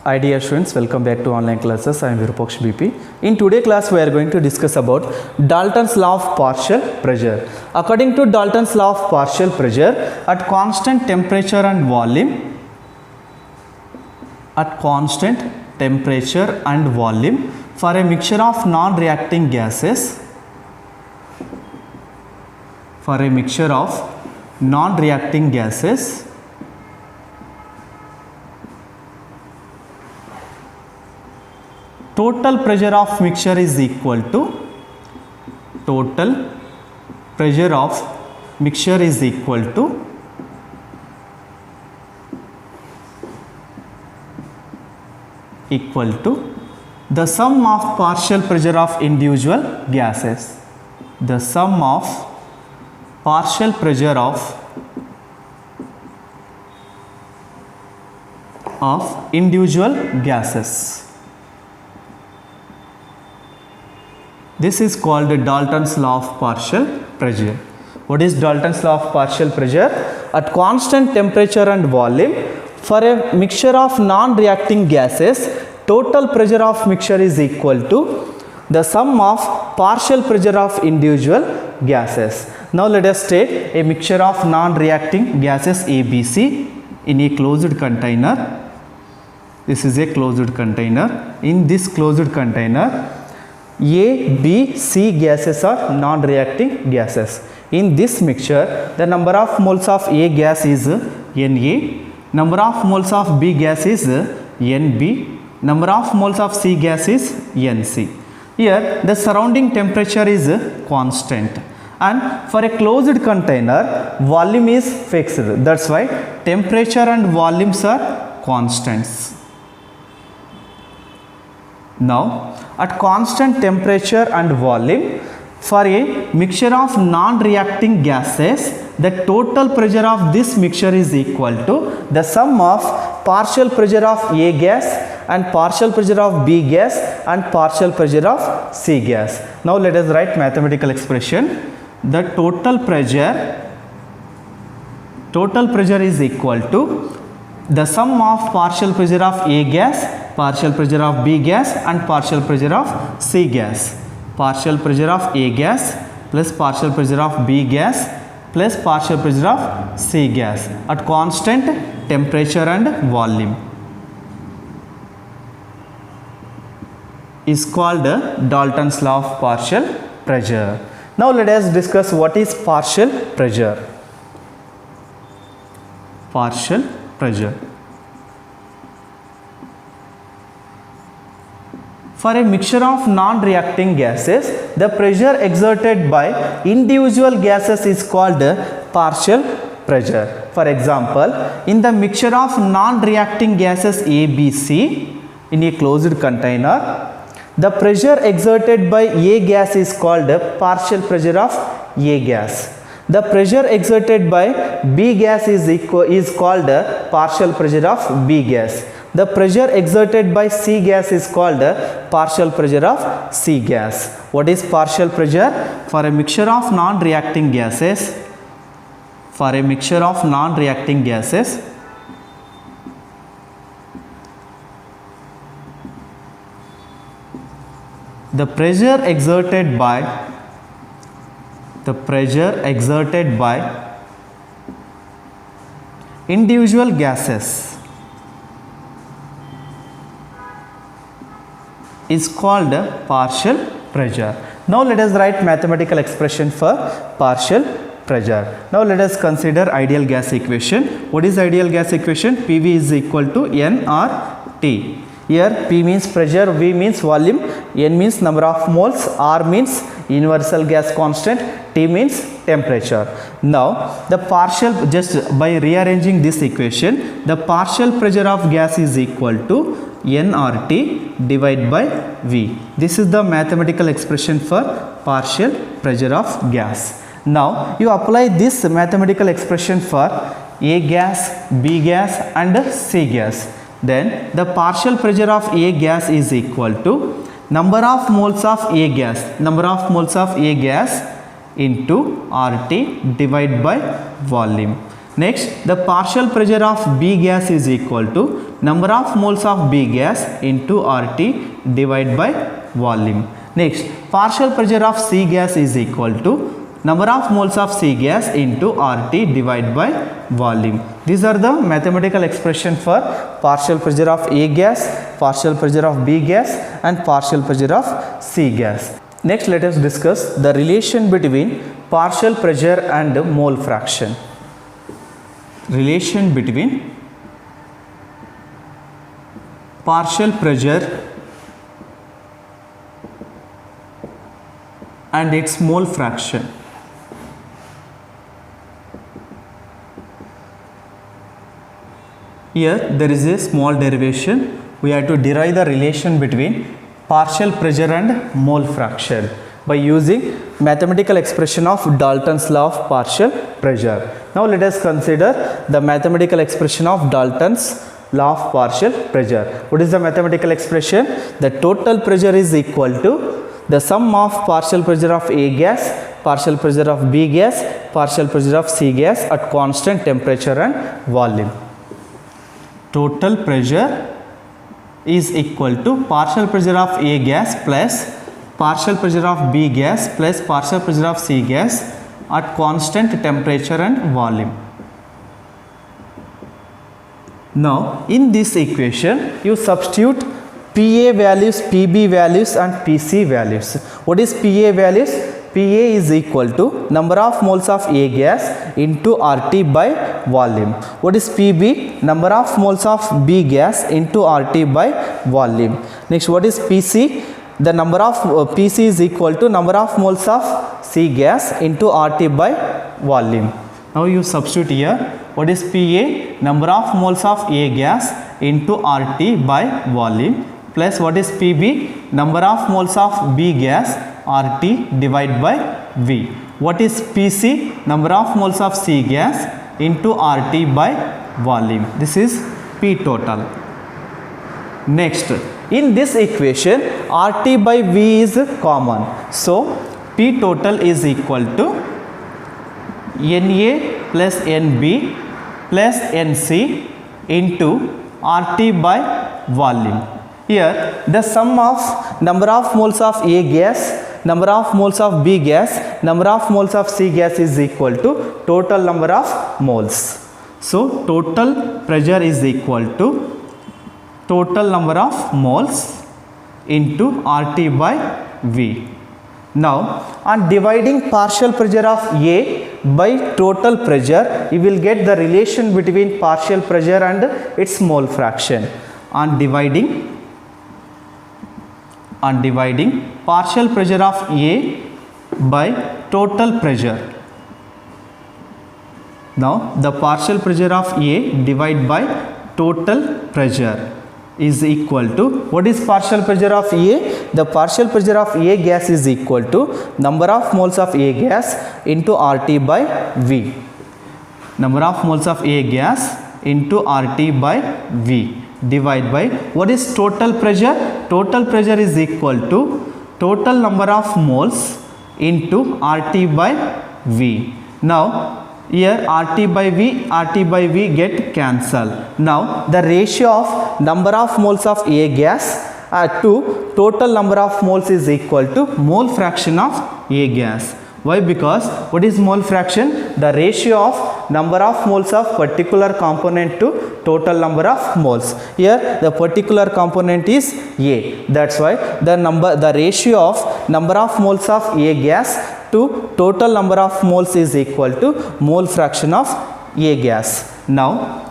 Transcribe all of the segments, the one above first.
Hi dear students, welcome back to online classes. I am Virupaksh BP. In today's class we are going to discuss about Dalton's law of partial pressure. According to Dalton's law of partial pressure, at constant temperature and volume, for a mixture of non-reacting gases, total pressure of mixture is equal to the sum of partial pressure of individual gases. The sum of partial pressure of individual gases. This is called Dalton's law of partial pressure. What is Dalton's law of partial pressure? At constant temperature and volume, for a mixture of non-reacting gases, total pressure of mixture is equal to the sum of partial pressure of individual gases. Now let us take a mixture of non-reacting gases ABC in a closed container. This is a closed container. In this closed container, A, B, C gases are non-reacting gases. In this mixture, the number of moles of A gas is Na, number of moles of B gas is Nb, number of moles of C gas is Nc. Here, the surrounding temperature is constant, and for a closed container, volume is fixed. That's why temperature and volumes are constants. Now, at constant temperature and volume, for a mixture of non-reacting gases, the total pressure of this mixture is equal to the sum of partial pressure of A gas and partial pressure of B gas and partial pressure of C gas. Now, let us write mathematical expression. The total pressure is equal to the sum of partial pressure of A gas, partial pressure of B gas and partial pressure of C gas. Partial pressure of A gas plus partial pressure of B gas plus partial pressure of C gas at constant temperature and volume is called Dalton's law of partial pressure. Now let us discuss what is partial pressure. Partial pressure. For a mixture of non-reacting gases, the pressure exerted by individual gases is called partial pressure. For example, in the mixture of non-reacting gases ABC in a closed container, the pressure exerted by A gas is called partial pressure of A gas. The pressure exerted by B gas is called partial pressure of B gas. The pressure exerted by C gas is called partial pressure of C gas. What is partial pressure? For a mixture of non-reacting gases, the pressure exerted by individual gases is called partial pressure. Now let us write mathematical expression for partial pressure. Now let us consider ideal gas equation. What is ideal gas equation? PV is equal to nRT. Here P means pressure, V means volume, N means number of moles, R means universal gas constant, T means temperature. Now the partial, just by rearranging this equation, the partial pressure of gas is equal to nRT divided by V. This is the mathematical expression for partial pressure of gas. Now you apply this mathematical expression for A gas, B gas and C gas. Then the partial pressure of A gas is equal to number of moles of A gas, into RT divided by volume. Next, the partial pressure of B gas is equal to number of moles of B gas into RT divided by volume. Next, partial pressure of C gas is equal to number of moles of C gas into RT divided by volume. These are the mathematical expression for partial pressure of A gas, partial pressure of B gas and partial pressure of C gas. Next, let us discuss the relation between partial pressure and mole fraction. Relation between partial pressure and its mole fraction. Here there is a small derivation. We have to derive the relation between partial pressure and mole fraction by using mathematical expression of Dalton's law of partial pressure. Now let us consider the mathematical expression of Dalton's law of partial pressure. What is the mathematical expression? The total pressure is equal to the sum of partial pressure of A gas, partial pressure of B gas, partial pressure of C gas at constant temperature and volume. Total pressure is equal to partial pressure of A gas plus partial pressure of B gas plus partial pressure of C gas at constant temperature and volume. Now, in this equation, you substitute PA values, PB values and PC values. What is PA values? PA is equal to number of moles of A gas into RT by volume. What is PB? Number of moles of B gas into RT by volume. Next, what is PC? The number of PC is equal to number of moles of C gas into RT by volume. Now you substitute here. What is PA? Number of moles of A gas into RT by volume plus what is PB? Number of moles of B gas RT divided by V. What is PC? Number of moles of C gas into RT by volume. This is P total. Next, in this equation RT by V is common. So P total is equal to NA plus NB plus NC into RT by volume. Here the sum of number of moles of A gas, number of moles of B gas, number of moles of C gas is equal to total number of moles. So total pressure is equal to total number of moles into RT by V. Now, on dividing partial pressure of A by total pressure, you will get the relation between partial pressure and its mole fraction. On dividing partial pressure of A by total pressure. Now, the partial pressure of A divided by total pressure is equal to, what is partial pressure of A? The partial pressure of A gas is equal to number of moles of A gas into RT by V. Number of moles of A gas into RT by V divided by, what is total pressure? Total pressure is equal to total number of moles into RT by V. Now, here RT by V get cancelled. Now the ratio of number of moles of A gas to total number of moles is equal to mole fraction of A gas. Why? Because what is mole fraction? The ratio of number of moles of particular component to total number of moles. Here the particular component is A. That's why the ratio of number of moles of A gas to total number of moles is equal to mole fraction of A gas. Now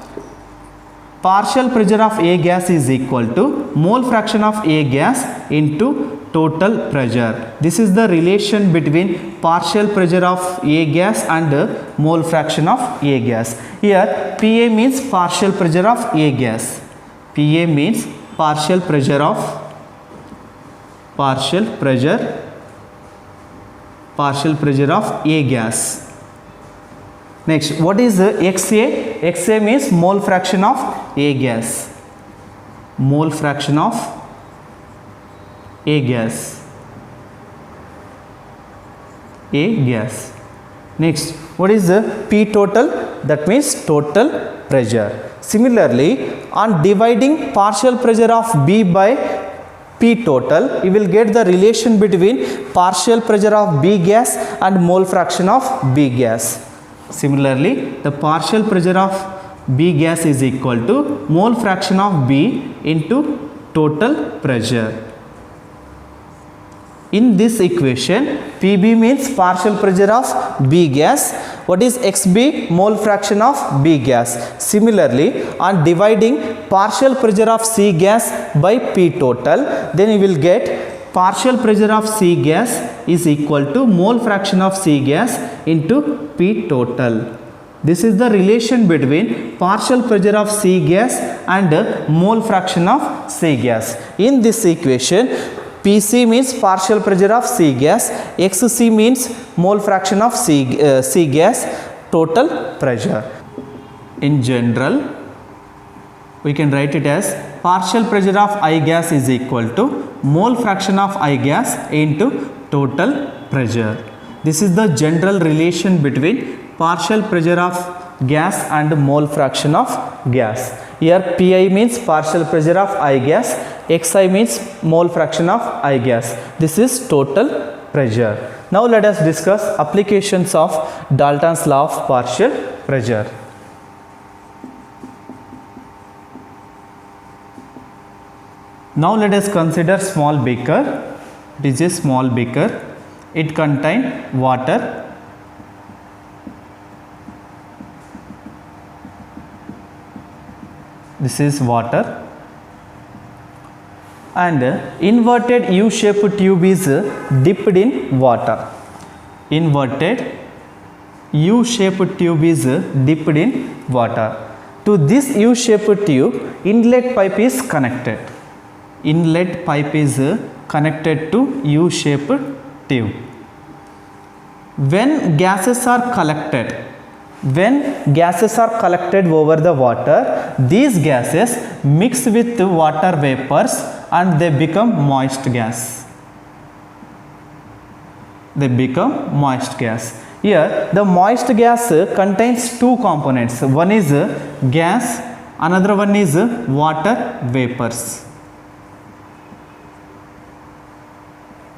partial pressure of A gas is equal to mole fraction of A gas into total pressure. This is the relation between partial pressure of A gas and mole fraction of A gas. Here PA means partial pressure of A gas. PA means partial pressure of A gas. Next, what is XA? XA means mole fraction of A gas. Mole fraction of A gas. Next, what is the P total? That means total pressure. Similarly, on dividing partial pressure of B by P total, you will get the relation between partial pressure of B gas and mole fraction of B gas. Similarly, the partial pressure of B gas is equal to mole fraction of B into total pressure. In this equation, Pb means partial pressure of B gas. What is Xb? Mole fraction of B gas. Similarly, on dividing partial pressure of C gas by P total, then you will get partial pressure of C gas is equal to mole fraction of C gas into P total. This is the relation between partial pressure of C gas and mole fraction of C gas. In this equation, Pc means partial pressure of C gas, Xc means mole fraction of C gas, total pressure. In general, we can write it as partial pressure of I gas is equal to mole fraction of I gas into total pressure. This is the general relation between partial pressure of gas and mole fraction of gas. Here Pi means partial pressure of I gas, Xi means mole fraction of I gas. This is total pressure. Now let us discuss applications of Dalton's law of partial pressure. Now let us consider small beaker. This is a small beaker. It contains water. This is water. And inverted U-shaped tube is dipped in water. Inverted U-shaped tube is dipped in water. To this U-shaped tube, inlet pipe is connected. Inlet pipe is connected to U-shaped tube. When gases are collected over the water, these gases mix with water vapors and they become moist gas. They become moist gas. Here the moist gas contains two components. One is gas, another one is water vapors.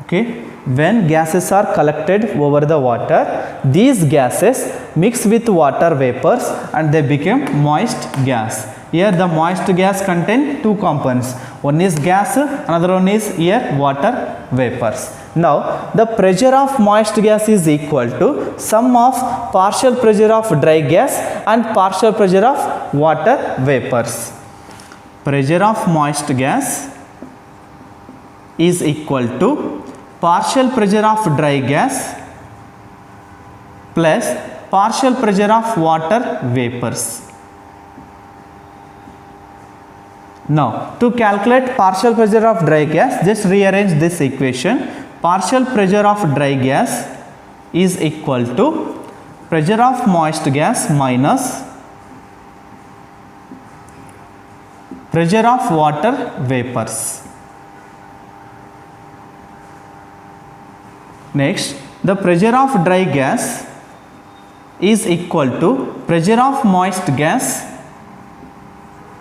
Okay. When gases are collected over the water, these gases mix with water vapors and they become moist gas. Here the moist gas contain two components. One is gas, another one is here water vapors. Now the pressure of moist gas is equal to sum of partial pressure of dry gas and partial pressure of water vapors. Pressure of moist gas is equal to partial pressure of dry gas plus partial pressure of water vapors. Now to calculate partial pressure of dry gas, just rearrange this equation. Partial pressure of dry gas is equal to pressure of moist gas minus pressure of water vapors. Next, the pressure of dry gas is equal to pressure of moist gas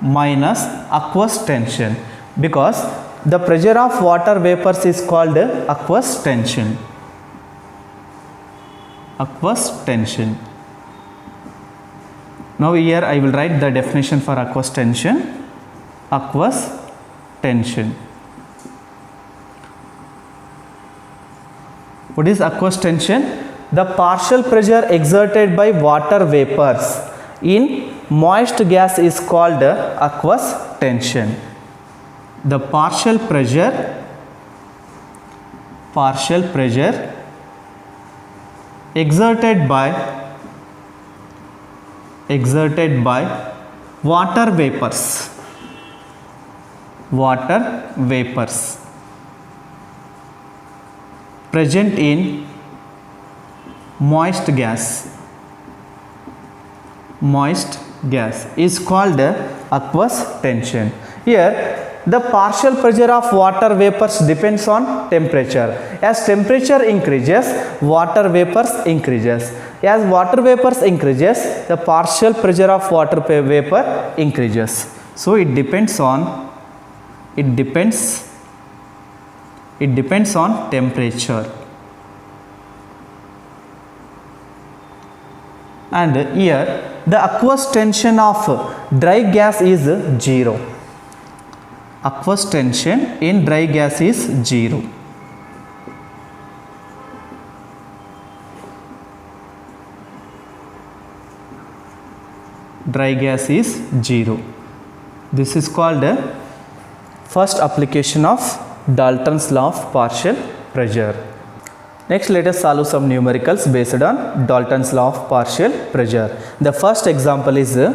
minus aqueous tension, because the pressure of water vapors is called aqueous tension. Aqueous tension. Now here I will write the definition for aqueous tension. Aqueous tension. What is aqueous tension? The partial pressure exerted by water vapors in moist gas is called aqueous tension. The partial pressure exerted by water vapors present in moist gas is called aqueous tension. Here the partial pressure of water vapors depends on temperature. As temperature increases, water vapors increases. As water vapors increases, the partial pressure of water vapor increases. So it depends on temperature. And here the aqueous tension of dry gas is 0. Aqueous tension in dry gas is 0. Dry gas is 0. This is called the first application of Dalton's law of partial pressure. Next, let us solve some numericals based on Dalton's law of partial pressure. The first example is a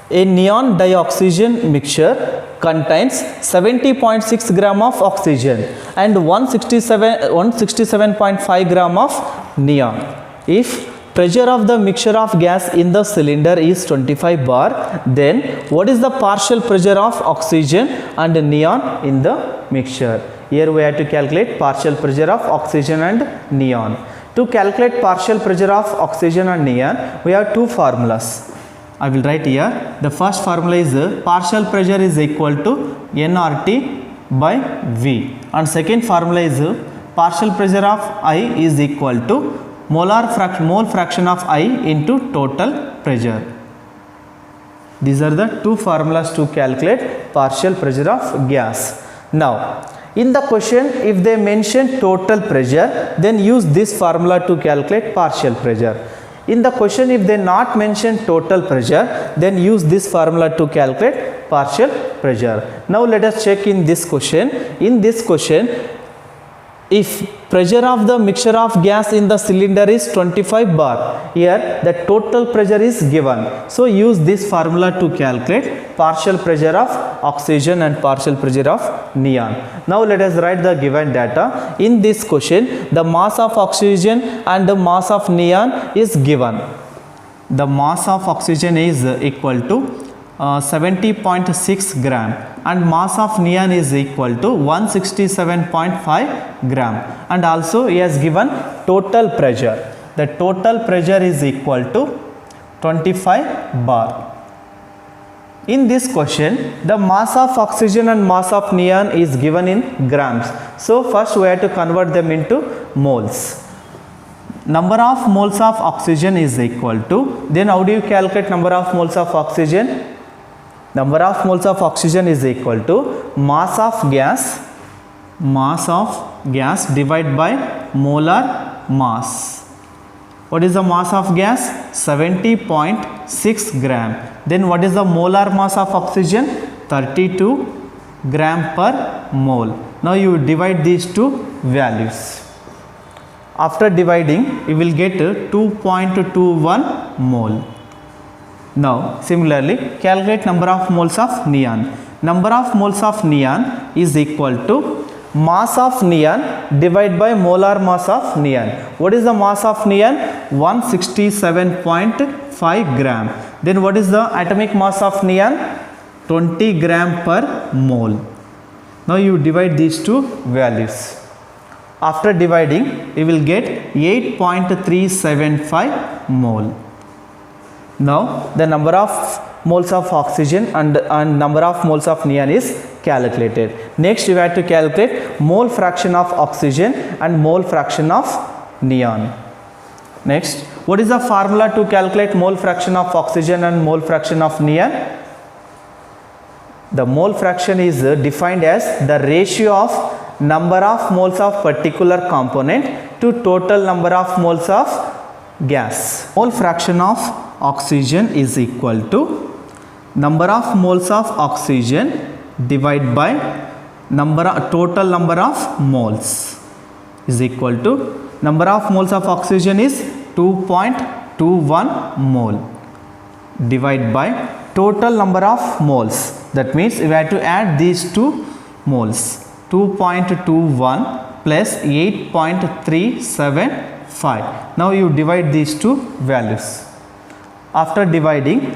neon dioxygen mixture contains 70.6 gram of oxygen and 167.5 gram of neon. If pressure of the mixture of gas in the cylinder is 25 bar, then what is the partial pressure of oxygen and neon in the mixture? Here we have to calculate partial pressure of oxygen and neon. To calculate partial pressure of oxygen and neon, we have two formulas. I will write here. The first formula is partial pressure is equal to nRT by V, and second formula is partial pressure of I is equal to mole fraction of I into total pressure. These are the two formulas to calculate partial pressure of gas. Now, in the question, if they mention total pressure, then use this formula to calculate partial pressure. In the question, if they not mention total pressure, then use this formula to calculate partial pressure. Now, let us check in this question. In this question, if pressure of the mixture of gas in the cylinder is 25 bar, here the total pressure is given. So use this formula to calculate partial pressure of oxygen and partial pressure of neon. Now let us write the given data. In this question, the mass of oxygen and the mass of neon is given. The mass of oxygen is equal to 70.6 gram and mass of neon is equal to 167.5 gram, and also he has given total pressure. The total pressure is equal to 25 bar. In this question, the mass of oxygen and mass of neon is given in grams. So first we have to convert them into moles. Number of moles of oxygen is equal to, then how do you calculate number of moles of oxygen? Number of moles of oxygen is equal to mass of gas divided by molar mass. What is the mass of gas? 70.6 gram. Then what is the molar mass of oxygen? 32 gram per mole. Now you divide these two values. After dividing, you will get 2.21 mole. Now similarly, calculate number of moles of neon. Number of moles of neon is equal to mass of neon divided by molar mass of neon. What is the mass of neon? 167.5 gram. Then what is the atomic mass of neon? 20 gram per mole. Now you divide these two values. After dividing, you will get 8.375 mole. Now the number of moles of oxygen and number of moles of neon is calculated. Next you have to calculate mole fraction of oxygen and mole fraction of neon. Next, what is the formula to calculate mole fraction of oxygen and mole fraction of neon? The mole fraction is defined as the ratio of number of moles of particular component to total number of moles of gas. Mole fraction of oxygen is equal to number of moles of oxygen divided by total number of moles is equal to number of moles of oxygen is 2.21 mole divided by total number of moles. That means we have to add these two moles, 2.21 plus 8.375. Now you divide these two values. After dividing,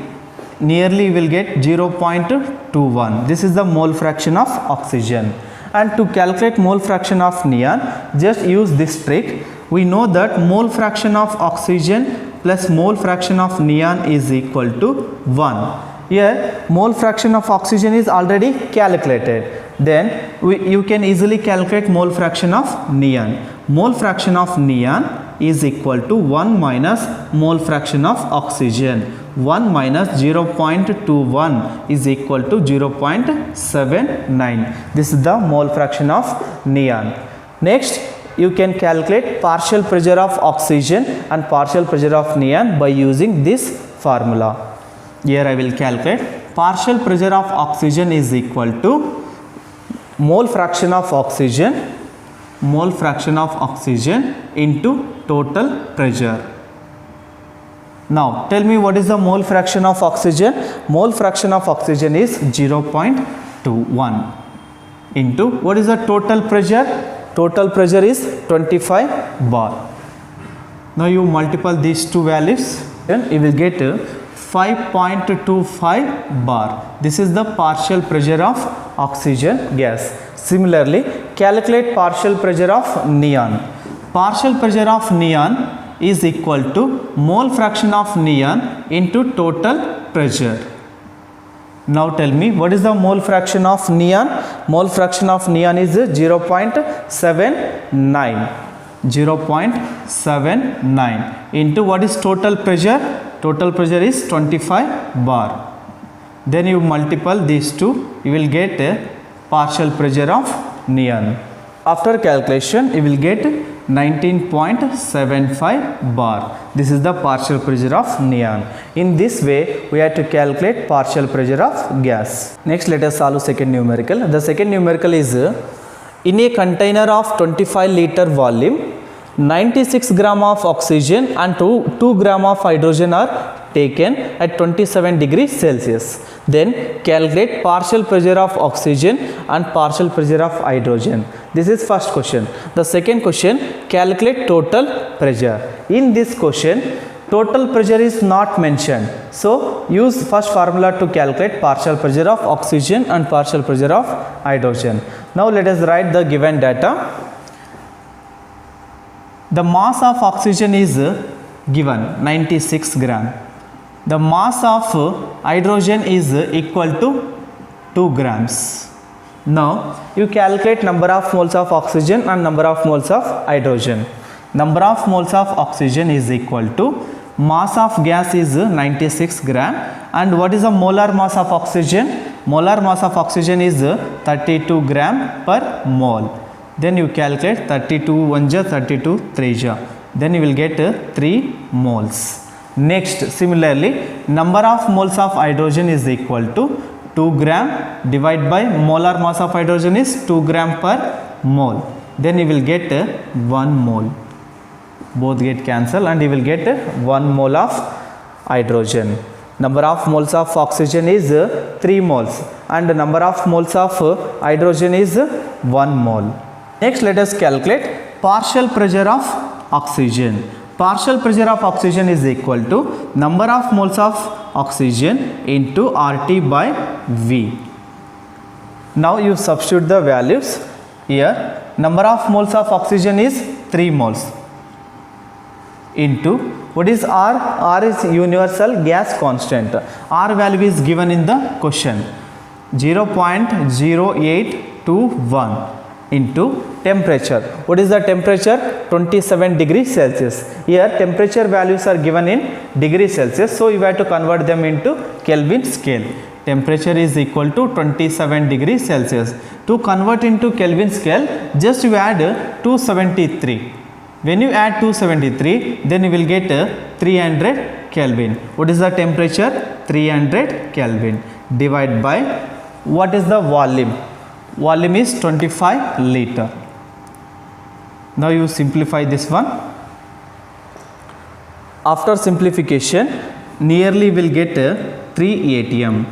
nearly you will get 0.21. This is the mole fraction of oxygen. And to calculate mole fraction of neon, just use this trick. We know that mole fraction of oxygen plus mole fraction of neon is equal to 1. here mole fraction of oxygen is already calculated. Then you can easily calculate mole fraction of neon. Mole fraction of neon is equal to 1 minus mole fraction of oxygen. 1 minus 0.21 is equal to 0.79. This is the mole fraction of neon. Next, you can calculate partial pressure of oxygen and partial pressure of neon by using this formula. Here I will calculate partial pressure of oxygen is equal to mole fraction of oxygen into total pressure. Now tell me, what is the mole fraction of oxygen? Mole fraction of oxygen is 0.21 into what is the total pressure? Total pressure is 25 bar. Now you multiply these two values, then you will get 5.25 bar. This is the partial pressure of oxygen gas. Similarly, calculate partial pressure of neon. Partial pressure of neon is equal to mole fraction of neon into total pressure. Now tell me, what is the mole fraction of neon? Mole fraction of neon is 0.79. 0.79 into what is total pressure? Total pressure is 25 bar. Then you multiply these two, you will get a partial pressure of neon. After calculation, you will get 19.75 bar. This is the partial pressure of neon. In this way, we have to calculate partial pressure of gas. Next, let us solve second numerical. The second numerical is in a container of 25 liter volume, 96 gram of oxygen and 2 gram of hydrogen are taken at 27 degrees Celsius. Then calculate partial pressure of oxygen and partial pressure of hydrogen. This is first question. The second question, calculate total pressure. In this question, total pressure is not mentioned. So use first formula to calculate partial pressure of oxygen and partial pressure of hydrogen. Now let us write the given data. The mass of oxygen is given 96 gram. The mass of hydrogen is equal to 2 grams. Now you calculate number of moles of oxygen and number of moles of hydrogen. Number of moles of oxygen is equal to mass of gas is 96 gram, and what is the molar mass of oxygen? Molar mass of oxygen is 32 gram per mole. Then you calculate 32 1 ja 32 3 ja. Then you will get 3 moles. Next, similarly, number of moles of hydrogen is equal to 2 gram divided by molar mass of hydrogen is 2 gram per mole. Then you will get 1 mole. Both get cancelled and you will get 1 mole of hydrogen. Number of moles of oxygen is 3 moles and number of moles of hydrogen is 1 mole. Next, let us calculate partial pressure of oxygen. Partial pressure of oxygen is equal to number of moles of oxygen into RT by V. Now you substitute the values here. Number of moles of oxygen is 3 moles into what is R? R is universal gas constant. R value is given in the question 0.0821 into temperature. What is the temperature? 27 degrees Celsius. Here temperature values are given in degrees Celsius, so you have to convert them into Kelvin scale. Temperature is equal to 27 degrees Celsius. To convert into Kelvin scale, just you add 273. When you add 273, then you will get 300 Kelvin. What is the temperature? 300 Kelvin. Divide by what is the volume? Volume is 25 liter. Now you simplify this one. After simplification, nearly will get 3 atm.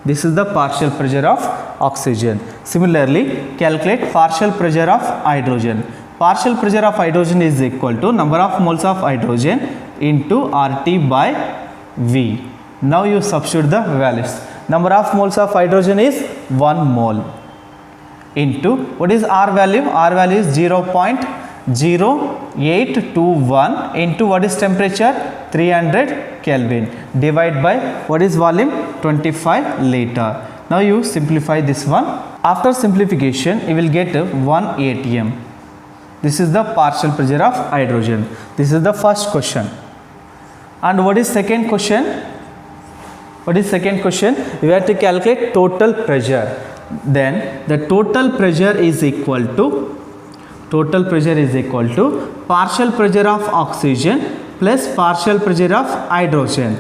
This is the partial pressure of oxygen. Similarly, calculate partial pressure of hydrogen. Partial pressure of hydrogen is equal to number of moles of hydrogen into RT by V. Now you substitute the values. Number of moles of hydrogen is 1 mole into what is R value? R value is 0.0821 into what is temperature? 300 Kelvin. Divide by what is volume? 25 liter. Now you simplify this one. After simplification, you will get 1 atm. This is the partial pressure of hydrogen. This is the first question. And what is second question? What is second question? We have to calculate total pressure. Then the total pressure is equal to partial pressure of oxygen plus partial pressure of hydrogen.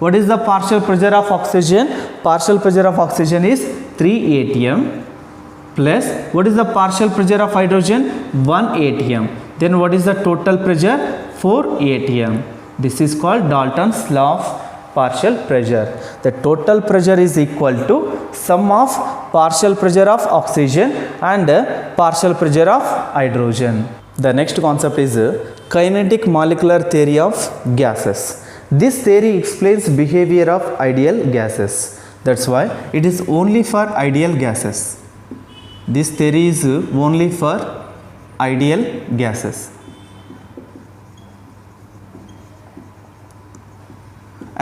What is the partial pressure of oxygen? Partial pressure of oxygen is 3 atm plus what is the partial pressure of hydrogen? 1 atm. Then what is the total pressure? 4 atm. This is called Dalton's law of partial pressure. The total pressure is equal to sum of partial pressure of oxygen and partial pressure of hydrogen. The next concept is kinetic molecular theory of gases. This theory explains behavior of ideal gases. That's why it is only for ideal gases. This theory is only for ideal gases.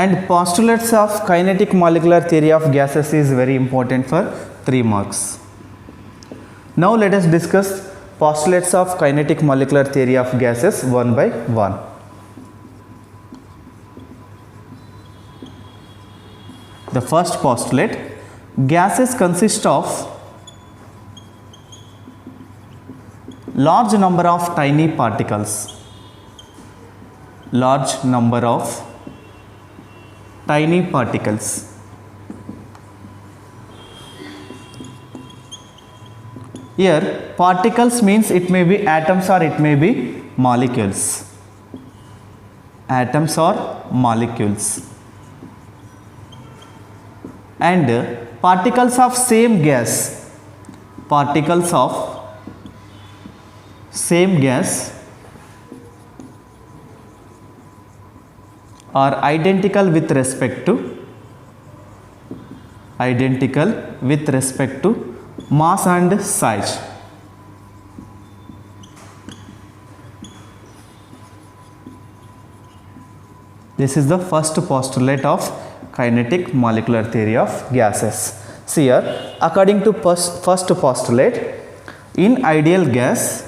And postulates of kinetic molecular theory of gases is very important for 3 marks. Now let us discuss postulates of kinetic molecular theory of gases one by one. The first postulate: gases consist of large number of tiny particles. Large number of tiny particles. Here particles means it may be atoms or it may be molecules. Atoms or molecules. And particles of same gas. Particles of same gas are identical with respect to mass and size. This is the first postulate of kinetic molecular theory of gases. See here, according to first postulate, in ideal gas,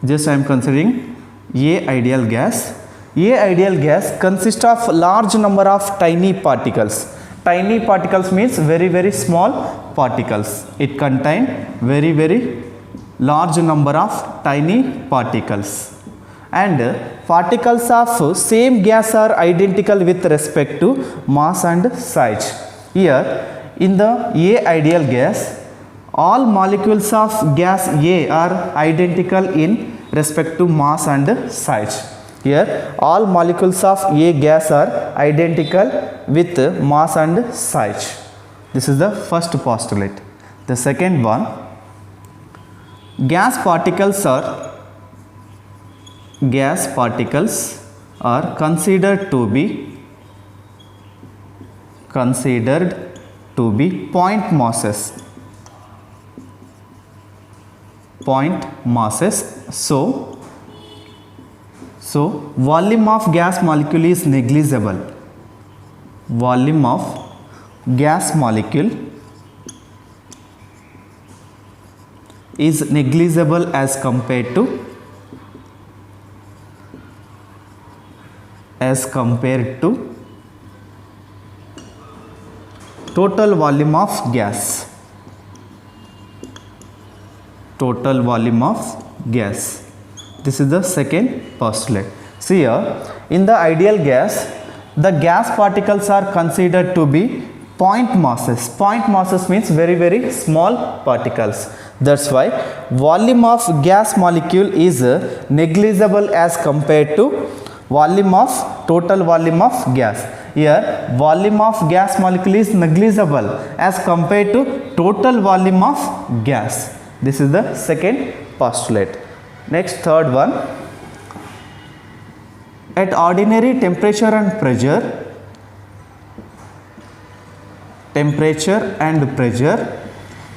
just I am considering A ideal gas. A ideal gas consists of large number of tiny particles. Tiny particles means very very small particles. It contains very very large number of tiny particles. And particles of same gas are identical with respect to mass and size. Here in the A ideal gas, all molecules of gas A are identical in respect to mass and size. Here all molecules of A gas are identical with mass and size. This is the first postulate. The second one, gas particles are considered to be point masses. So volume of gas molecule is negligible. Volume of gas molecule is negligible as compared to total volume of gas. Total volume of gas. This is the second postulate. See here, in the ideal gas, the gas particles are considered to be point masses. Point masses means very very small particles. That's why volume of gas molecule is negligible as compared to total volume of gas. Here volume of gas molecule is negligible as compared to total volume of gas. This is the second postulate. Next, third one. At ordinary temperature and pressure,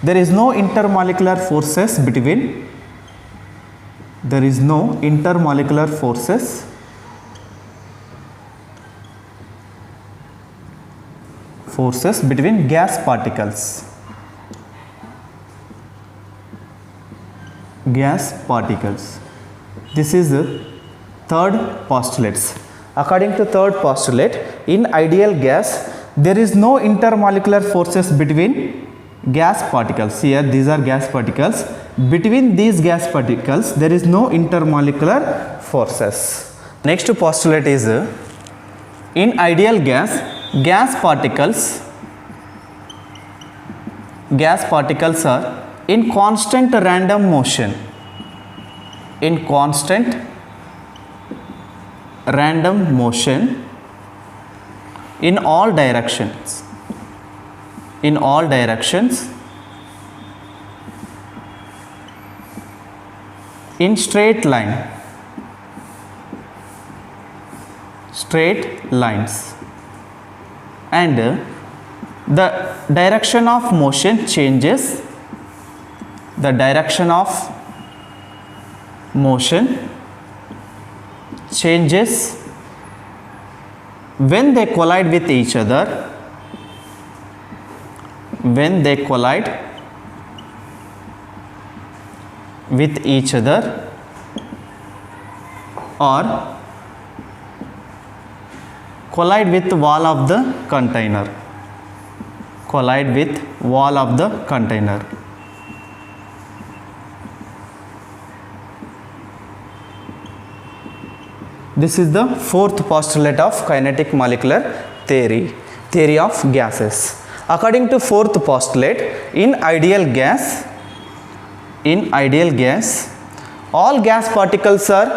there is no intermolecular forces between forces between gas particles. Gas particles. This is the third postulates. According to third postulate, in ideal gas there is no intermolecular forces between gas particles. Here these are gas particles. Between these gas particles there is no intermolecular forces. Next postulate is in ideal gas particles are in constant random motion. In constant random motion in all directions. In all directions. In straight line. Straight lines. And the direction of motion changes. The direction of motion changes when they collide with each other. When they collide with each other or collide with wall of the container. Collide with wall of the container. This is the fourth postulate of kinetic molecular theory, theory of gases. According to fourth postulate, in ideal gas, all gas particles are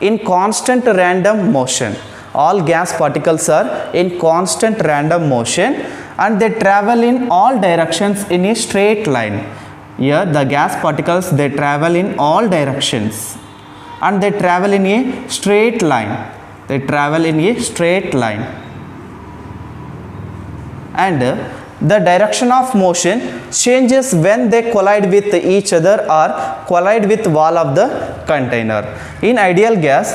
in constant random motion. All gas particles are in constant random motion and they travel in all directions in a straight line. Here the gas particles, they travel in all directions and they travel in a straight line. They travel in a straight line. And the direction of motion changes when they collide with each other or collide with wall of the container. In ideal gas,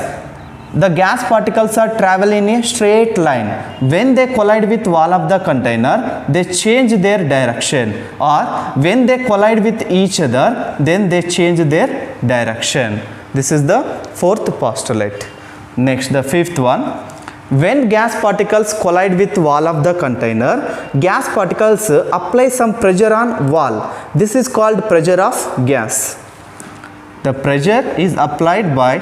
the gas particles are traveling in a straight line. When they collide with wall of the container, they change their direction, or when they collide with each other, then they change their direction. This is the fourth postulate. Next, the fifth one. When gas particles collide with wall of the container, gas particles apply some pressure on wall. This is called pressure of gas. The pressure is applied by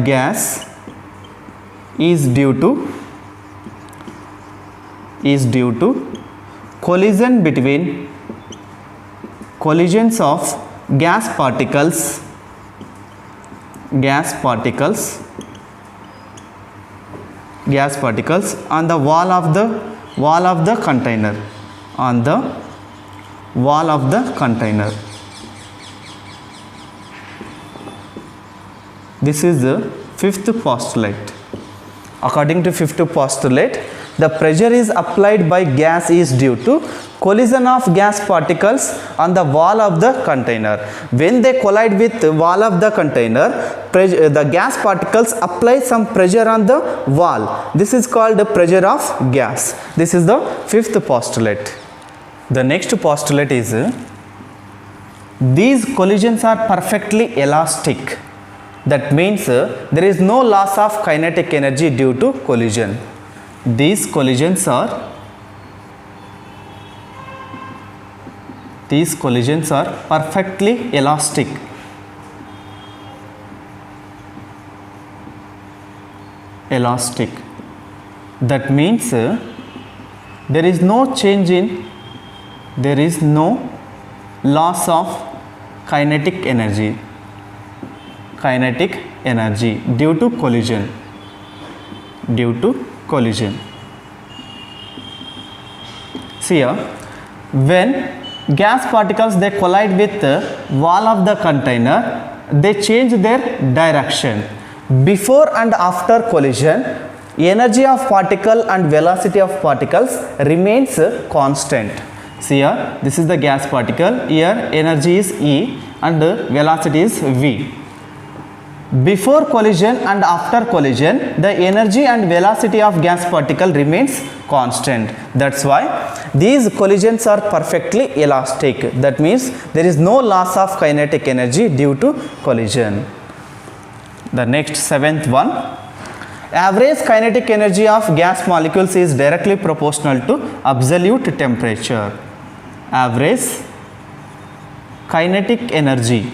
gas is due to collisions of gas particles on the wall of the container. On the wall of the container. This is the fifth postulate. According to fifth postulate, the pressure is applied by gas is due to collision of gas particles on the wall of the container. When they collide with the wall of the container, the gas particles apply some pressure on the wall. This is called the pressure of gas. This is the fifth postulate. The next postulate is these collisions are perfectly elastic. That means there is no loss of kinetic energy due to collision. These collisions are perfectly elastic. That means there is no loss of kinetic energy due to collision. See here, when gas particles they collide with the wall of the container, they change their direction. Before and after collision, energy of particle and velocity of particles remains constant. See here, this is the gas particle. Here energy is E and velocity is V. Before collision and after collision, the energy and velocity of gas particle remains constant. That's why these collisions are perfectly elastic. That means there is no loss of kinetic energy due to collision. The next seventh one, average kinetic energy of gas molecules is directly proportional to absolute temperature. Average kinetic energy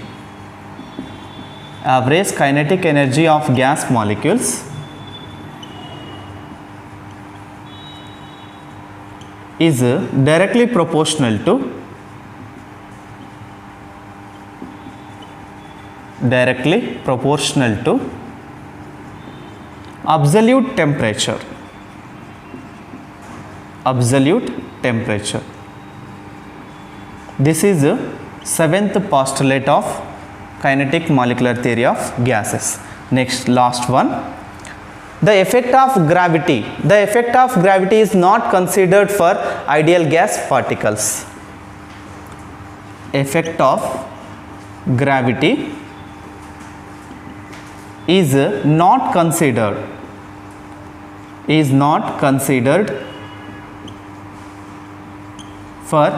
of gas molecules is directly proportional to absolute temperature. This is the seventh postulate of kinetic molecular theory of gases. Next, last one, the effect of gravity. The effect of gravity is not considered for ideal gas particles. Effect of gravity is not considered for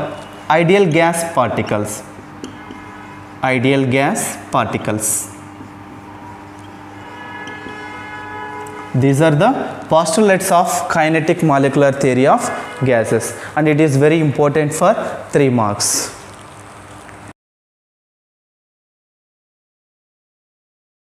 ideal gas particles. These are the postulates of kinetic molecular theory of gases, and it is very important for 3 marks.